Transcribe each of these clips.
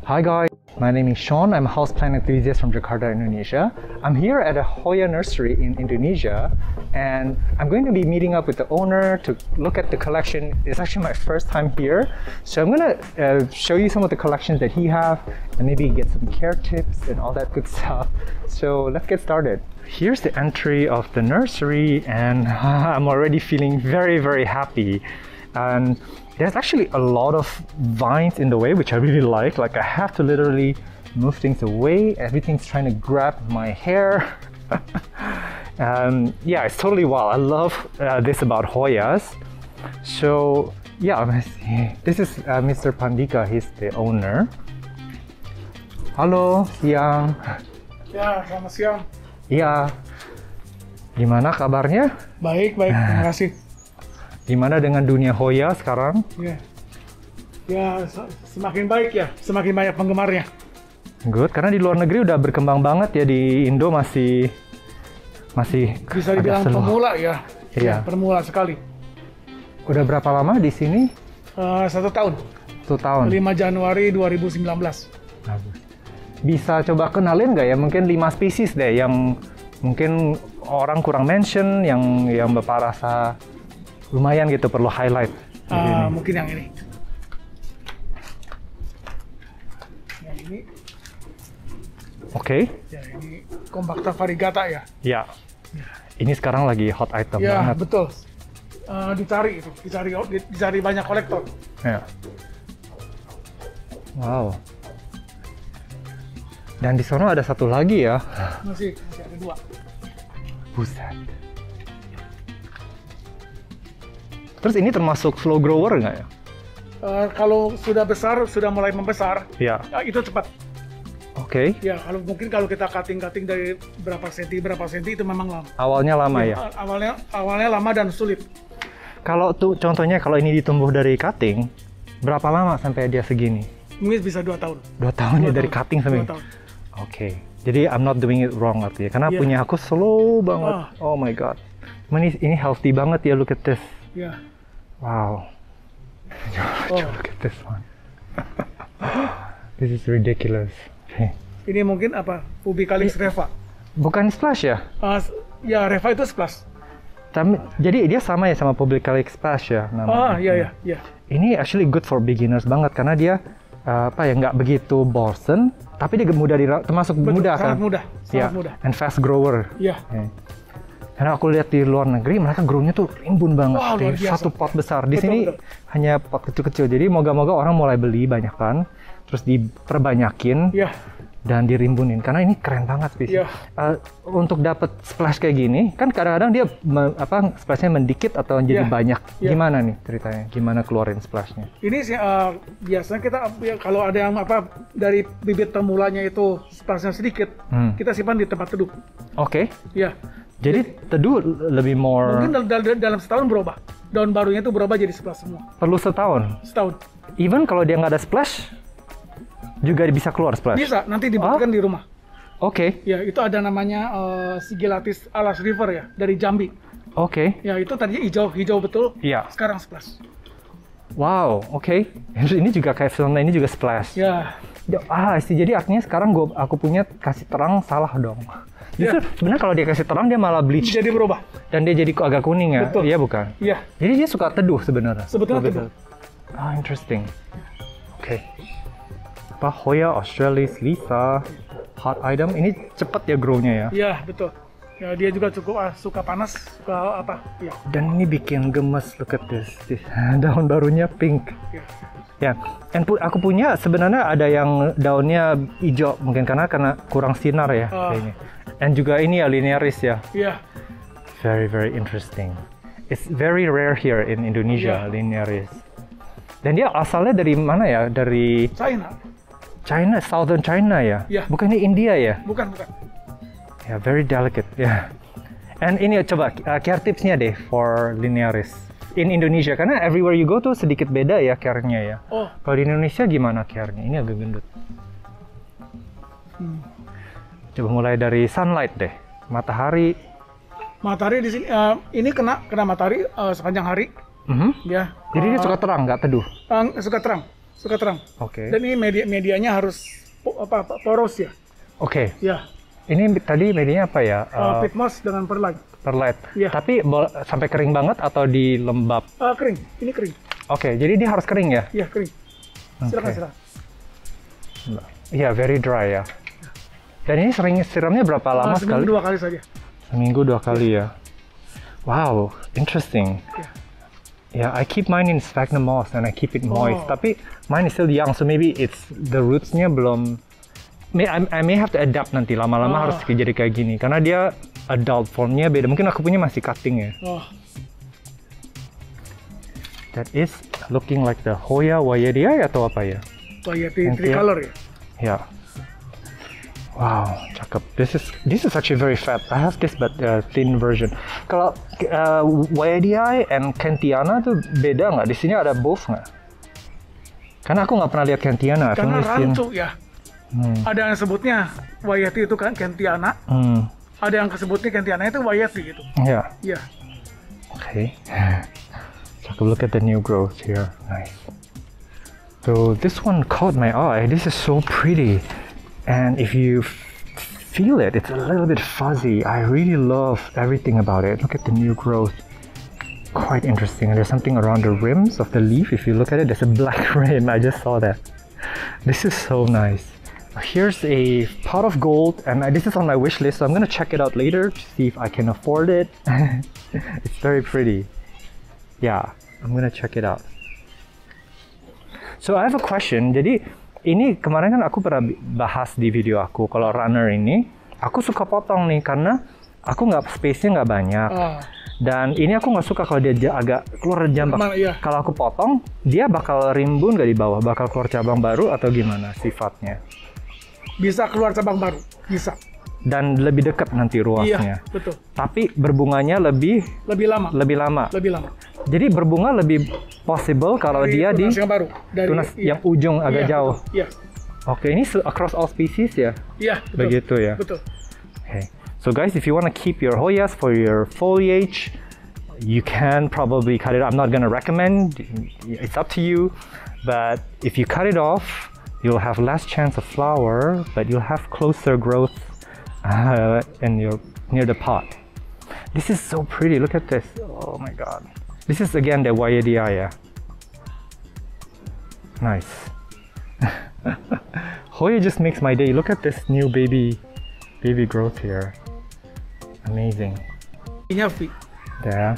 Hi guys, my name is Sean. I'm a houseplant enthusiast from Jakarta, Indonesia. I'm here at a Hoya nursery in Indonesia, and I'm going to be meeting up with the owner to look at the collection. It's actually my first time here, so I'm going to show you some of the collections that he has and maybe get some care tips and all that good stuff. So let's get started. Here's the entry of the nursery, and I'm already feeling very, very happy. And there's actually a lot of vines in the way, which I really like. Like I have to literally move things away. Everything's trying to grab my hair. Yeah, it's totally wild. I love this about Hoyas. So yeah, this is Mr. Pandika. He's the owner. Halo, siang. Ya, selamat siang. Iya. Gimana kabarnya? Baik, terima kasih. Gimana dengan dunia Hoya sekarang? Ya, semakin baik ya, semakin banyak penggemarnya. Good, karena di luar negeri udah berkembang banget ya, di Indo masih bisa dibilang pemula ya. Iya. Pemula sekali. Udah berapa lama di sini? 1 tahun. 1 tahun. 5 Januari 2019. Bagus. Bisa coba kenalin nggak ya? Mungkin 5 spesies deh yang mungkin orang kurang mention, yang Bapak rasa lumayan gitu perlu highlight. Mungkin yang ini. Yang ini. Oke. Ya, ini Compacta variegata ya. Ya. Ini sekarang lagi hot item ya, banget. Betul. Dicari banyak kolektor. Ya. Wow. Dan di sana ada satu lagi ya. Masih ada 2. Buset. Terus ini termasuk slow grower nggak ya? Kalau sudah besar, sudah mulai membesar, ya itu cepat. Oke. Ya, kalau kita cutting dari berapa senti itu memang lama. Awalnya lama ya? Awalnya lama dan sulit. Kalau tuh contohnya kalau ini ditumbuh dari cutting, berapa lama sampai dia segini? Mungkin bisa 2 tahun. 2 tahun ya dari cutting sampai. 2 tahun. Oke. Jadi I'm not doing it wrong artinya, karena punya aku slow banget. Oh my god. Ini healthy banget ya, look at this. Ya. Wow. Look at this one. This is ridiculous. Okay. Ini mungkin apa? Ubicalix reva. Bukan splash ya? Ya, reva itu splash. Jadi dia sama ya sama Ubicalix splash ya namanya. Iya. Ini actually good for beginners banget karena dia nggak begitu bosen, tapi dia mudah termasuk mudah kan? Sangat mudah. And fast grower. Iya. Okay. Karena aku lihat di luar negeri mereka grow-nya tuh rimbun banget. Wow, luar biasa. Satu pot besar. Di sini hanya pot kecil-kecil. Jadi moga-moga orang mulai beli banyak kan, terus diperbanyakin dan dirimbunin. Karena ini keren banget sih. Untuk dapat splash kayak gini, kan kadang-kadang dia splashnya mendikit atau jadi banyak. Gimana nih ceritanya? Gimana keluarin splashnya? Ini sih biasanya kita kalau ada yang dari bibit pemulanya itu splashnya sedikit, kita simpan di tempat teduh. Oke. Iya. Jadi teduh lebih more. Mungkin dalam setahun berubah. Daun barunya itu berubah jadi splash semua. Perlu setahun? Setahun. Even kalau dia nggak ada splash, juga bisa keluar splash? Bisa, nanti dibuktikan di rumah. Oke. Ya, itu ada namanya Sigillatis alas river ya, dari Jambi. Oke. Ya, itu tadinya hijau betul. Iya. Sekarang splash. Wow, oke. Ini juga kayak filmnya, ini juga splash. Ya. Jadi artinya sekarang aku punya kasih terang salah dong. Justru sebenarnya kalau dia kasih terang dia malah bleach. Jadi berubah. Dan dia jadi agak kuning ya? Betul. Iya bukan? Iya. Jadi dia suka teduh sebenarnya? Sebetulnya teduh. Interesting. Oke. Hoya Australis Lisa hot item. Ini cepat ya grow-nya ya? Iya, betul. Ya, dia juga cukup suka panas, suka apa? Ya. Dan ini bikin gemes, look at this. Daun barunya pink. Ya, aku punya sebenarnya ada yang daunnya hijau mungkin karena kurang sinar ya kayaknya. Dan juga ini ya linearis ya. Iya. Very very interesting. It's very rare here in Indonesia, linearis. Dan dia asalnya dari mana ya? Dari China, Southern China ya? Iya. Bukan ini India ya? Bukan. Ya, very delicate ya. And ini coba care tipsnya deh for linearis in Indonesia, karena everywhere you go tuh sedikit beda ya care-nya ya. Kalau di Indonesia gimana care-nya? Ini agak gendut. Coba mulai dari sunlight deh, matahari. Matahari di sini, ini kena matahari sepanjang hari. Ya. Jadi dia suka terang, nggak teduh? Suka terang. Suka terang. Oke. Dan ini medianya harus poros ya. Oke. Ya. Ini tadi medianya apa ya? Pit moss dengan perlite. Perlite. Iya. Tapi sampai kering banget atau di lembab? Kering. Ini kering. Oke, jadi dia harus kering ya? Iya, kering. Silakan, Oke. silakan. Iya, very dry ya. Dan ini sering siramnya berapa lama sekali? Seminggu 2 kali saja. Seminggu 2 kali ya. Wow, interesting. Yeah, I keep mine in sphagnum moss and I keep it moist. Tapi mine is still young, so maybe it's the roots-nya belum. I may have to adapt nanti. Lama-lama harus jadi kayak gini karena dia adult form-nya beda. Mungkin aku punya masih cutting ya. That is looking like the Hoya Wayedii atau apa ya? Wayedii tricolor ya. Yeah. Wow, cakep. This is actually very fat. I have this but thin version. Kalau Wayedii and Kentiana tuh beda nggak? Di sini ada both nggak? Karena aku nggak pernah lihat Kentiana. Karena rancu ya. Ada yang sebutnya Wayedii itu kan Kentiana. Ada yang sebutnya Kentiana itu Wayedii gitu. Yeah. Yeah. Okay. Cakep. Look at the new growth here. Nice. So this one caught my eye. This is so pretty. And if you feel it, it's a little bit fuzzy. I really love everything about it. Look at the new growth. Quite interesting. And there's something around the rims of the leaf. If you look at it, there's a black rim. I just saw that. This is so nice. Here's a pot of gold, and this is on my wish list, so I'm gonna check it out later to see if I can afford it. It's very pretty. Yeah, I'm gonna check it out. So I have a question. Jadi ini kemarin kan aku pernah bahas di video aku kalau runner ini aku suka potong nih karena aku nggak space-nya nggak banyak. Dan ini aku nggak suka kalau dia agak keluar jambak. Iya. Kalau aku potong, dia bakal rimbun nggak di bawah, bakal keluar cabang baru atau gimana sifatnya? Bisa keluar cabang baru, bisa. Dan lebih dekat nanti ruasnya. Iya, betul. Tapi berbunganya lebih lama. Lebih lama. Lebih lama. Jadi berbunga lebih possible kalau dari dia di yang baru, dari tunas yang ujung agak jauh. Iya. Oke, ini across all species ya? Iya, betul. Begitu ya. Betul. Okay. So guys, if you want to keep your Hoyas for your foliage, you can probably cut it. I'm not going to recommend. It's up to you. But if you cut it off, you'll have less chance of flower, but you'll have closer growth near the pot. This is so pretty. Look at this. Oh my god. This is again the Wayedii. Yeah. Nice. Hoya just makes my day. Look at this new baby growth here. Amazing. There.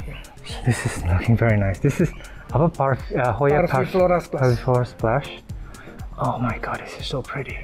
This is looking very nice. This is Hoya Parviflora Splash. Oh my god, this is so pretty.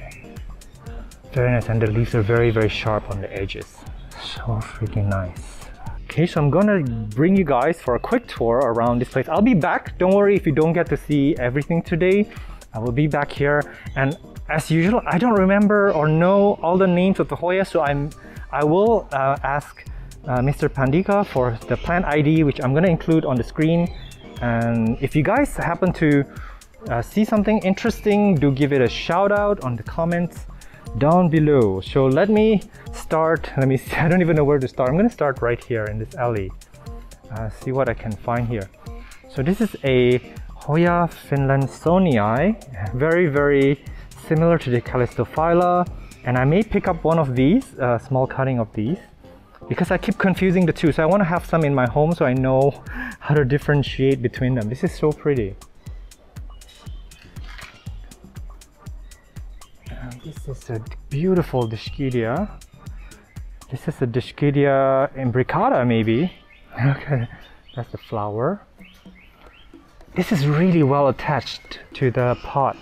Very nice, and the leaves are very, very sharp on the edges. So freaking nice. Okay, so I'm gonna bring you guys for a quick tour around this place. I'll be back. Don't worry if you don't get to see everything today. I will be back here, and as usual, I don't remember or know all the names of the Hoya, so I will ask Mr. Pandika for the plant ID, which I'm gonna include on the screen. And if you guys happen to see something interesting, do give it a shout out on the comments down below. So let me start. Let me see. I don't even know where to start. I'm going to start right here in this alley. See what I can find here. So this is a Hoya finlansonii, very, very similar to the Calistophylla. And I may pick up one of these, small cutting of these, because I keep confusing the two. So I want to have some in my home so I know how to differentiate between them. This is so pretty. This is a beautiful Dischidia. This is a Dischidia imbricata, maybe. Okay, that's the flower. This is really well attached to the pot.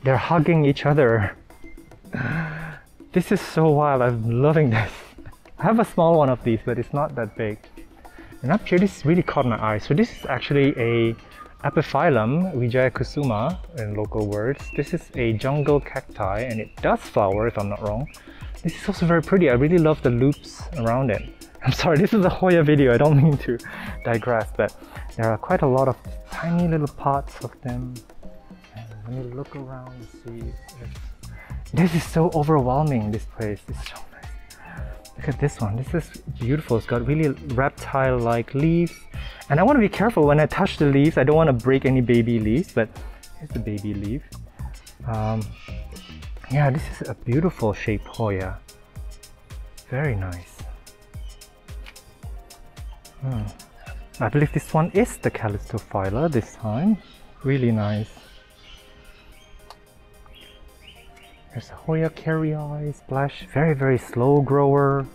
They're hugging each other. This is so wild. I'm loving this. I have a small one of these, but it's not that big. And up here, this really caught my eye. So this is actually a Epiphyllum Wijaya Kusuma in local words. This is a jungle cacti and it does flower if I'm not wrong. This is also very pretty. I really love the loops around it. I'm sorry, this is a Hoya video. I don't mean to digress, but there are quite a lot of tiny little pots of them. And let me look around and see. This is so overwhelming, this place. It's so nice. Look at this one. This is beautiful. It's got really reptile-like leaves. And I want to be careful when I touch the leaves. I don't want to break any baby leaves, but here's the baby leaf. Yeah, this is a beautiful shaped Hoya. Very nice. I believe this one is the Calistophylla this time. Really nice. There's a Hoya carrii, splash, very, very slow grower.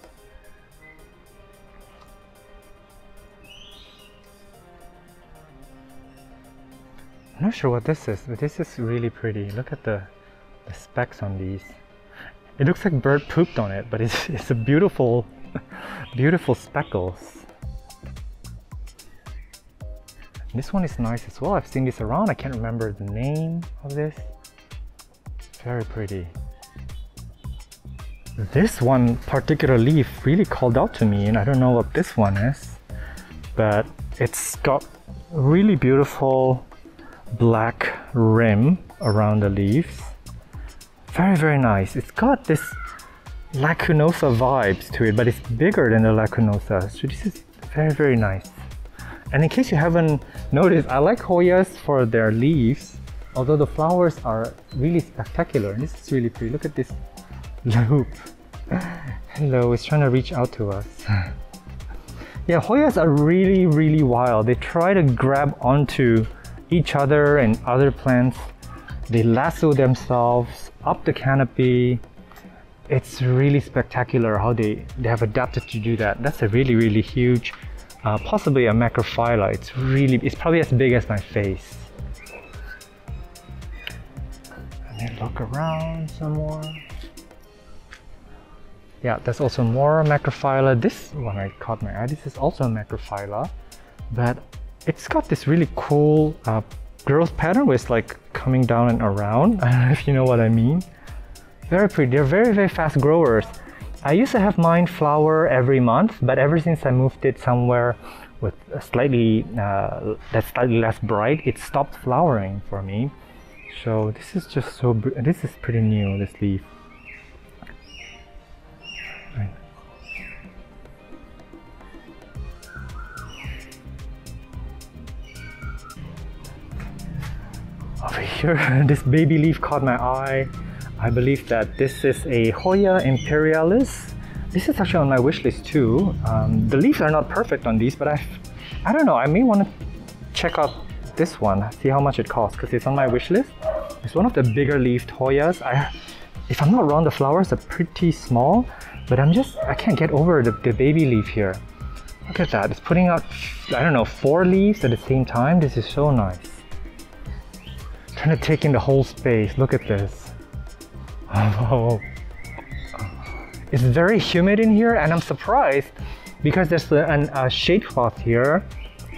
I'm not sure what this is, but this is really pretty. Look at the specks on these. It looks like bird pooped on it, but it's a beautiful, beautiful speckles. This one is nice as well. I've seen this around. I can't remember the name of this. Very pretty. This one particular leaf really called out to me, and I don't know what this one is, but it's got really beautiful black rim around the leaves. Very, very nice. It's got this lacunosa vibes to it, but it's bigger than the lacunosa. So this is very, very nice. And in case you haven't noticed, I like Hoyas for their leaves, although the flowers are really spectacular. And this is really pretty. Look at this loop. Hello, it's trying to reach out to us. Yeah, Hoyas are really, really wild. They try to grab onto each other and other plants. They lasso themselves up the canopy. It's really spectacular how they have adapted to do that. That's a really, really huge, possibly a macrophylla. It's probably as big as my face. And then look around some more. Yeah, there's also more macrophylla. This one I caught my eye. This is also a macrophylla, but it's got this really cool growth pattern where it's like coming down and around. I don't know if you know what I mean. Very pretty. They're very, very fast growers. I used to have mine flower every month, but ever since I moved it somewhere with a slightly less bright, it stopped flowering for me. So this is just so. This is pretty new. This leaf. Right. Over here, this baby leaf caught my eye. I believe that this is a Hoya imperialis. This is actually on my wish list too. The leaves are not perfect on these, but I don't know, I may want to check out this one, see how much it costs, because it's on my wish list. It's one of the bigger leafed Hoyas. If I'm not wrong, the flowers are pretty small, but I can't get over the baby leaf here. Look at that, it's putting out, I don't know, 4 leaves at the same time. This is so nice. Trying to take in the whole space. Look at this. Oh. It's very humid in here, and I'm surprised because there's a shade cloth here,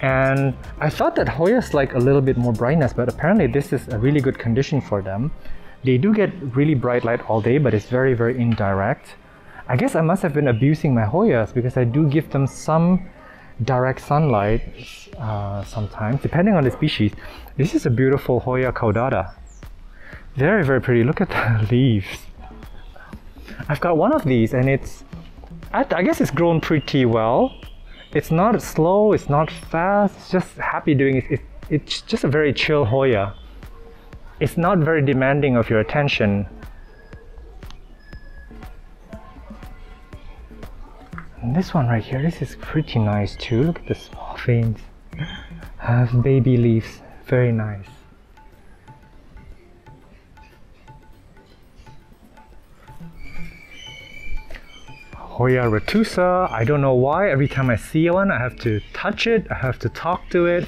and I thought that Hoyas like a little bit more brightness, but apparently this is a really good condition for them. They do get really bright light all day, but it's very, very indirect. I guess I must have been abusing my Hoyas because I do give them some direct sunlight sometimes, depending on the species. This is a beautiful Hoya caudata. Very, very pretty. Look at the leaves. I've got one of these, and I guess it's grown pretty well. It's not slow, it's not fast, it's just happy doing it. It's just a very chill Hoya. It's not very demanding of your attention. And this one right here, this is pretty nice too. Look at the small veins. Have baby leaves. Very nice. Hoya retusa. I don't know why. Every time I see one, I have to touch it. I have to talk to it.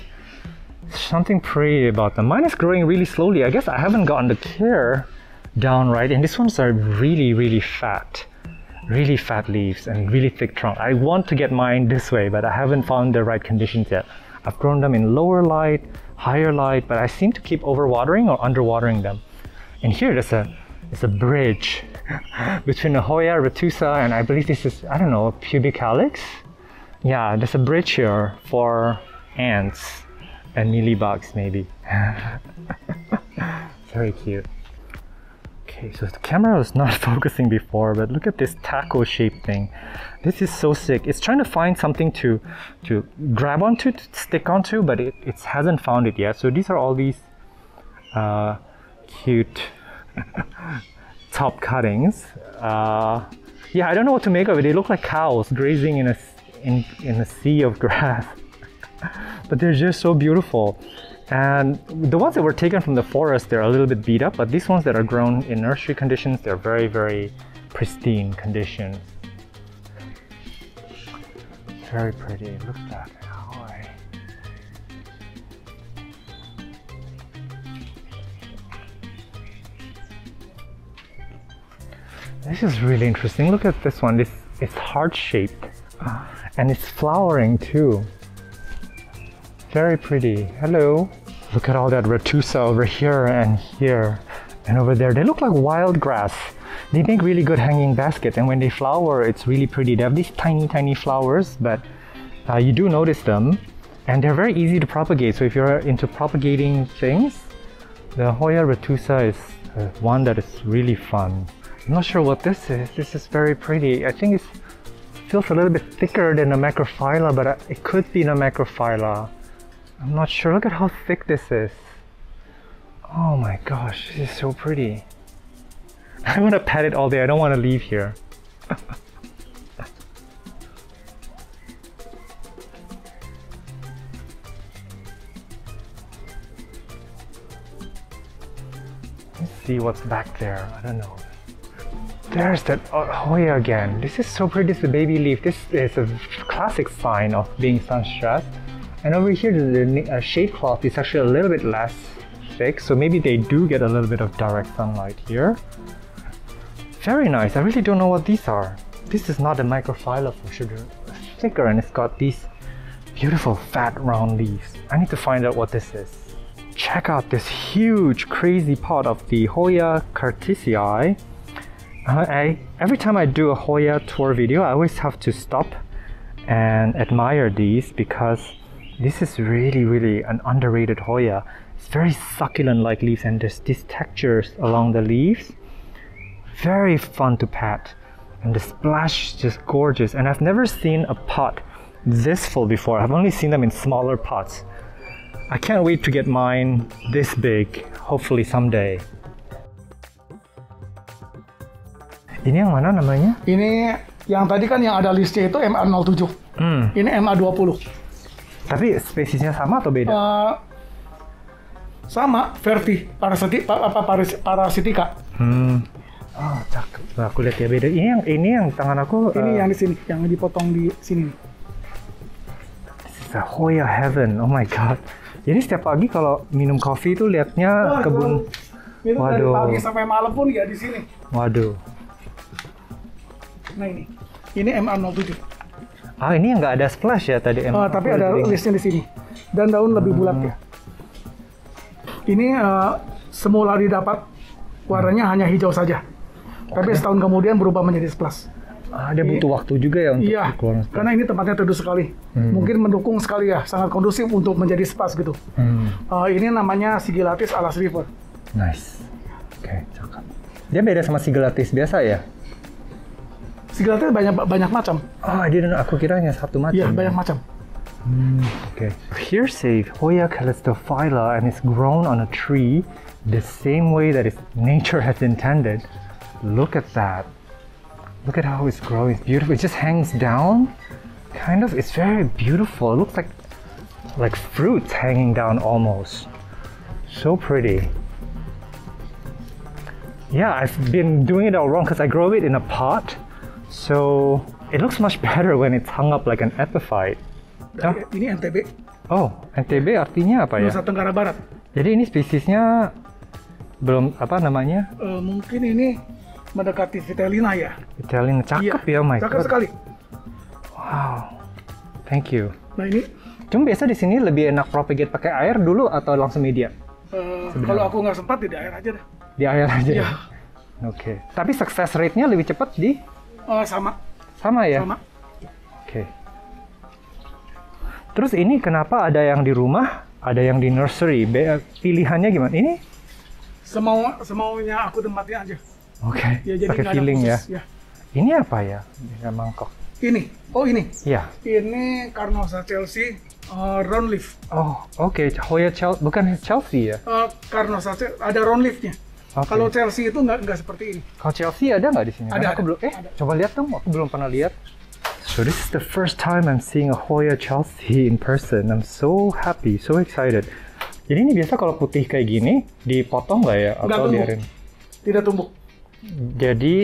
Something pretty about them. Mine is growing really slowly. I guess I haven't gotten the care down right. And these ones are really, really fat. Really fat leaves and really thick trunk. I want to get mine this way, but I haven't found the right conditions yet. I've grown them in lower light, higher light, but I seem to keep overwatering or underwatering them. And here there's a bridge between a Hoya retusa and I believe this is, I don't know, a pubic calyx? Yeah, there's a bridge here for ants and mealybugs maybe. Very cute. Okay, so the camera was not focusing before, but look at this taco shaped thing. This is so sick. It's trying to find something to grab onto, to stick onto, but it hasn't found it yet. So these are all these cute top cuttings. Yeah, I don't know what to make of it. They look like cows grazing in a sea of grass. But they're just so beautiful. And the ones that were taken from the forest, they're a little bit beat up, but these ones that are grown in nursery conditions, they're very, very pristine condition. Very pretty. Look at that. Hoy. This is really interesting. Look at this one. It's heart-shaped and it's flowering too. Very pretty. Hello. Look at all that retusa over here and here and over there. They look like wild grass. They make really good hanging baskets, and when they flower, it's really pretty. They have these tiny, tiny flowers, but you do notice them, and they're very easy to propagate. So if you're into propagating things, the Hoya retusa is one that is really fun. I'm not sure what this is. This is very pretty. I think it feels a little bit thicker than a macrophylla, but it could be a macrophylla. I'm not sure. Look at how thick this is. Oh my gosh, this is so pretty. I want to pet it all day. I don't want to leave here. Let's see what's back there. I don't know. There's that Hoya again. This is so pretty. This is a baby leaf. This is a classic sign of being sun-stressed. And over here, the shade cloth is actually a little bit less thick, so maybe they do get a little bit of direct sunlight here. Very nice. I really don't know what these are. This is not a microphylla for sure. It's thicker and it's got these beautiful fat round leaves. I need to find out what this is. Check out this huge crazy pot of the Hoya cartesii. Every time I do a Hoya tour video, I always have to stop and admire these because this is really, really an underrated Hoya. It's very succulent like leaves, and there's these textures along the leaves. Very fun to pat, and the splash is just gorgeous. And I've never seen a pot this full before. I've only seen them in smaller pots. I can't wait to get mine this big, hopefully someday. Ini yang mana namanya? Ini yang tadi kan yang ada listnya itu MA07. Ini MA20. Tapi spesiesnya sama atau beda? Sama, Verti, parasitika. Oh, cakep. Aku lihat ya beda. Ini yang tangan aku. Ini yang di sini, yang dipotong di sini. This is a Hoya heaven. Oh my god. Jadi setiap pagi kalau minum kopi itu lihatnya kebun. Minum dari pagi sampai malam pun ya di sini. Waduh. Nah ini MA07. Ah, ini yang nggak ada splash ya tadi. Tapi ada listnya di sini. Dan daun lebih bulat ya. Ini semula didapat warnanya hanya hijau saja. Tapi setahun kemudian berubah menjadi splash. Dia butuh waktu juga ya untuk keluar. Karena ini tempatnya teduh sekali. Mungkin mendukung sekali ya, sangat kondusif untuk menjadi splash gitu. Ini namanya Sigillatis alas river. Nice. Oke, cakep. Dia beda sama Sigillatis biasa ya? Sigillatis banyak macam. Aku kiranya satu macam. Iya, banyak macam. Okay. Here say Hoya calistophylla, and it's grown on a tree the same way that nature has intended. Look at that. Look at how it's growing. It's beautiful. It just hangs down. Kind of. It's very beautiful. It looks like fruits hanging down almost. So pretty. Yeah, I've been doing it all wrong because I grow it in a pot. So it looks much better when it's hung up like an epiphyte. Ini NTB. Oh, NTB artinya apa ya? Nusa Tenggara Barat. Jadi ini spesiesnya belum apa namanya? Mungkin ini mendekati Vitellina ya. Vitellina, cakep ya, my cakep sekali. Wow, thank you. Nah ini. Cuma biasa di sini lebih enak propagate pakai air dulu atau langsung media? Kalau aku nggak sempat di air aja dah. Di air aja. Iya. Oke. Tapi success rate-nya lebih cepat di? Sama. Sama ya? Sama. Oke. Terus ini kenapa ada yang di rumah, ada yang di nursery? Pilihannya gimana? Ini? Semaunya aku tempatnya aja. Oke. Ya, jadi pakai feeling khusus, ya. Ini apa ya? Ini mangkok. Ini. Oh ini. Iya. Ini Carnosa Chelsea round leaf. Oh, oke. Hoya Chelsea, bukan Chelsea ya? Carnosa ada round leafnya. Oke. Kalau Chelsea itu nggak seperti ini. Kalau Chelsea ada nggak di sini? Ada, Aku belum. ada. Coba lihat dong. Aku belum pernah lihat. So this is the first time I'm seeing a Hoya Chelsea in person. I'm so happy, so excited. Jadi ini biasa kalau putih kayak gini dipotong nggak ya? Nggak Atau tumbuh. biarin? Tidak tumbuh. Jadi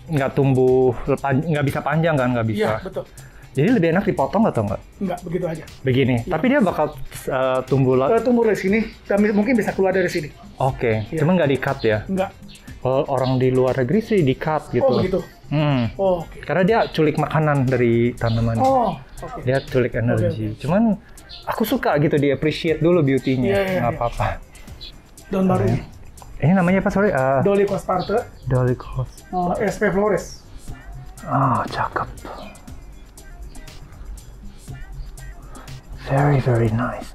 nggak tumbuh, nggak bisa panjang kan? Nggak bisa. Iya, betul. Jadi lebih enak dipotong atau nggak? Nggak, begitu aja. Begini. Iya. Tapi dia bakal tumbuh lagi. Tumbuh dari sini, dan mungkin bisa keluar dari sini. Oke. Iya. Cuma nggak di-cut ya? Nggak. Kalau orang di luar negeri sih di-cut gitu. Oh, begitu. Oh, oke. Karena dia culik makanan dari tanaman. Oh, oke. Dia culik energi. Oke. Cuman aku suka gitu, di appreciate dulu beauty-nya. Iya, Nggak apa-apa. Daun baru ini. Ini namanya apa, sorry? Dolly Cosparte, Dolly Cos. SP Flores. Cakep. Very, very nice.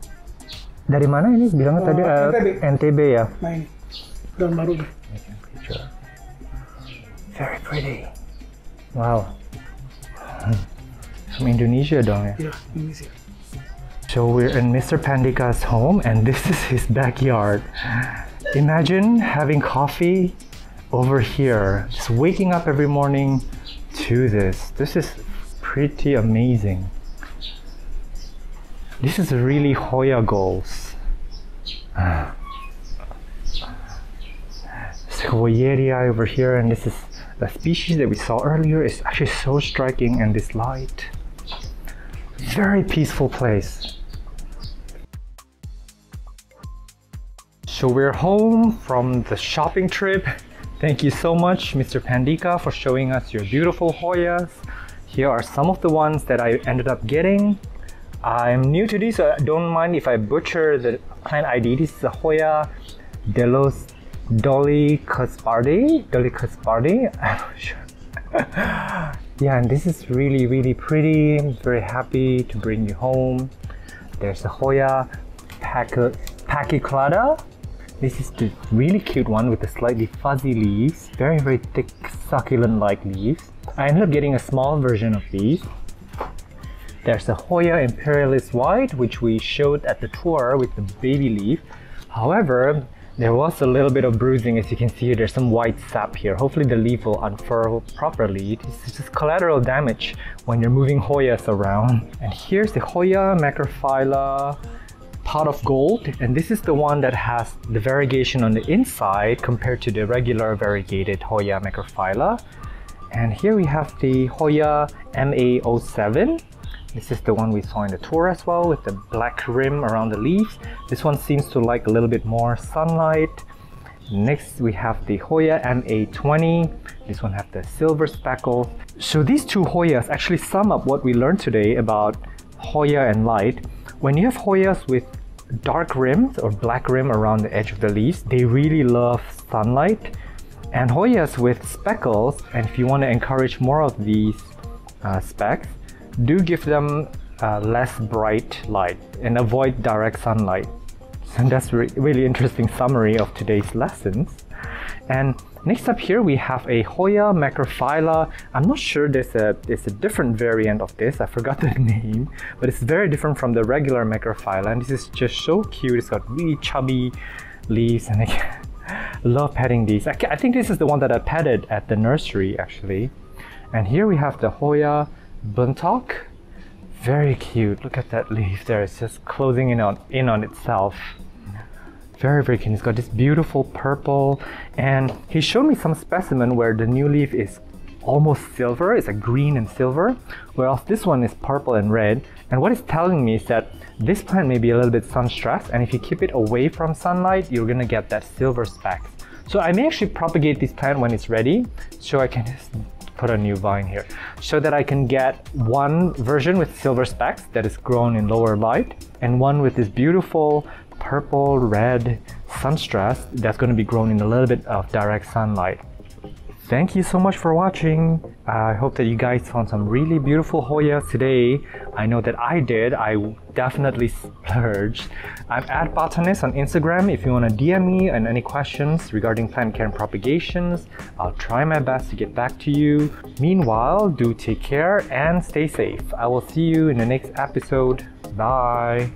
Dari mana ini? Bilangnya tadi NTB. NTB ya? Nah ini, daun baru nih. Very pretty. Wow. From Indonesia dong ya? Iya, Indonesia. So we're in Mr. Pandika's home and this is his backyard. Imagine having coffee over here, just waking up every morning to this. This is pretty amazing. This is really Hoya goals. Squayeria over here, and this is the species that we saw earlier is actually so striking, and this light. Very peaceful place. So we're home from the shopping trip. Thank you so much, Mr. Pandika, for showing us your beautiful Hoyas. Here are some of the ones that I ended up getting. I'm new to these, so don't mind if I butcher the plant ID. This is a Hoya Dolly Cospardi. I'm not sure. Yeah, and this is really, really pretty. I'm very happy to bring you home. There's a Hoya Pachyclada. This is the really cute one with the slightly fuzzy leaves. Very, very thick, succulent-like leaves. I ended up getting a small version of these. There's the Hoya Imperialis White, which we showed at the tour with the baby leaf. However, there was a little bit of bruising. As you can see, there's some white sap here. Hopefully the leaf will unfurl properly. This is just collateral damage when you're moving Hoyas around. And here's the Hoya Macrophylla Pot of Gold. And this is the one that has the variegation on the inside compared to the regular variegated Hoya Macrophylla. And here we have the Hoya MA07. This is the one we saw in the tour as well, with the black rim around the leaves. This one seems to like a little bit more sunlight. Next we have the Hoya MA20. This one has the silver speckles. So these two Hoyas actually sum up what we learned today about Hoya and light. When you have Hoyas with dark rims or black rim around the edge of the leaves, they really love sunlight. And Hoyas with speckles, and if you want to encourage more of these specks, do give them less bright light and avoid direct sunlight. So that's really interesting summary of today's lessons. And next up here we have a Hoya Macrophylla. I'm not sure there's a different variant of this. I forgot the name, but it's very different from the regular Macrophylla, and this is just so cute. It's got really chubby leaves, and I love petting these. I think this is the one that I petted at the nursery actually. And here we have the Hoya Buntok. Very cute. Look at that leaf there. It's just closing in on itself. Very, very cute. It's got this beautiful purple, and he showed me some specimen where the new leaf is almost silver. It's a green and silver, whereas this one is purple and red. And what it's telling me is that this plant may be a little bit sun stressed, and if you keep it away from sunlight, you're gonna get that silver specks. So I may actually propagate this plant when it's ready, so I can just put a new vine here, so that I can get one version with silver specks that is grown in lower light, and one with this beautiful purple red sunstress that's going to be grown in a little bit of direct sunlight. Thank you so much for watching. I hope that you guys found some really beautiful Hoyas today. I know that I did. I definitely splurged. I'm at Botanist on Instagram if you want to DM me and any questions regarding plant care and propagations. I'll try my best to get back to you. Meanwhile, do take care and stay safe. I will see you in the next episode. Bye.